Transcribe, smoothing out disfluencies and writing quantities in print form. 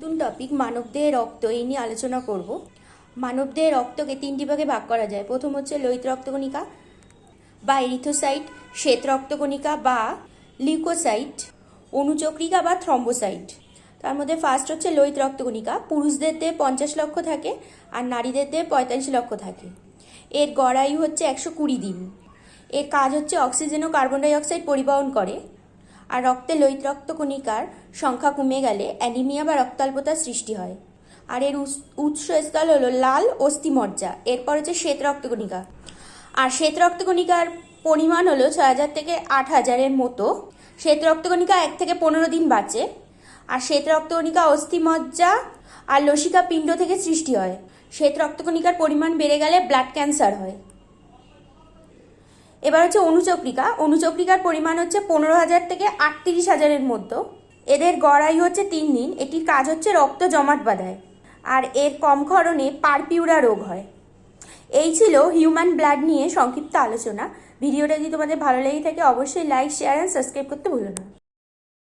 নতুন টপিক মানবদেহের রক্ত, এই নিয়ে আলোচনা করব। মানবদেহের রক্তকে তিনটি ভাগে ভাগ করা যায়। প্রথম হচ্ছে লোহিত রক্তকণিকা বা এরিথ্রোসাইট, শ্বেত রক্তকণিকা বা লিউকোসাইট, অনুচক্রিকা বা থ্রম্বোসাইট। তার মধ্যে ফার্স্ট হচ্ছে লোহিত রক্তকণিকা। পুরুষদের দেহে 50 লক্ষ থাকে আর নারীদের দেহে 45 লক্ষ থাকে। এর গড় আয়ু হচ্ছে 120 দিন। এর কাজ হচ্ছে অক্সিজেন ও কার্বন ডাই অক্সাইড পরিবহন করে। আর রক্তে লোহিত রক্তকণিকার সংখ্যা কমে গেলে অ্যানিমিয়া বা রক্তাল্পতার সৃষ্টি হয়। আর এর উৎসস্থল হলো লাল অস্থিমজ্জা। এরপর হচ্ছে শ্বেত রক্তকণিকা। আর শ্বেত রক্তকণিকার পরিমাণ হলো 6000 থেকে 8000-এর মতো। শ্বেত রক্তকণিকা 1 থেকে 15 দিন বাঁচে। আর শ্বেত রক্তকণিকা অস্থিমজ্জা আর লসিকা পিণ্ড থেকে সৃষ্টি হয়। শ্বেত রক্তকণিকার পরিমাণ বেড়ে গেলে ব্লাড ক্যান্সার হয়। এবার হচ্ছে অনুচক্রিকা। অনুচক্রিকার পরিমাণ হচ্ছে 15,000 থেকে 38,000-এর মধ্যে। এদের গড় আয়ু হচ্ছে 3 দিন। এটির কাজ হচ্ছে রক্ত জমাট বাঁধায়। আর এর কম ক্ষরণে পারপিউরা রোগ হয়। এই ছিল হিউম্যান ব্লাড নিয়ে সংক্ষিপ্ত আলোচনা। ভিডিওটা যদি তোমাদের ভালো লেগে থাকে অবশ্যই লাইক, শেয়ার অ্যান্ড সাবস্ক্রাইব করতে ভুলো না।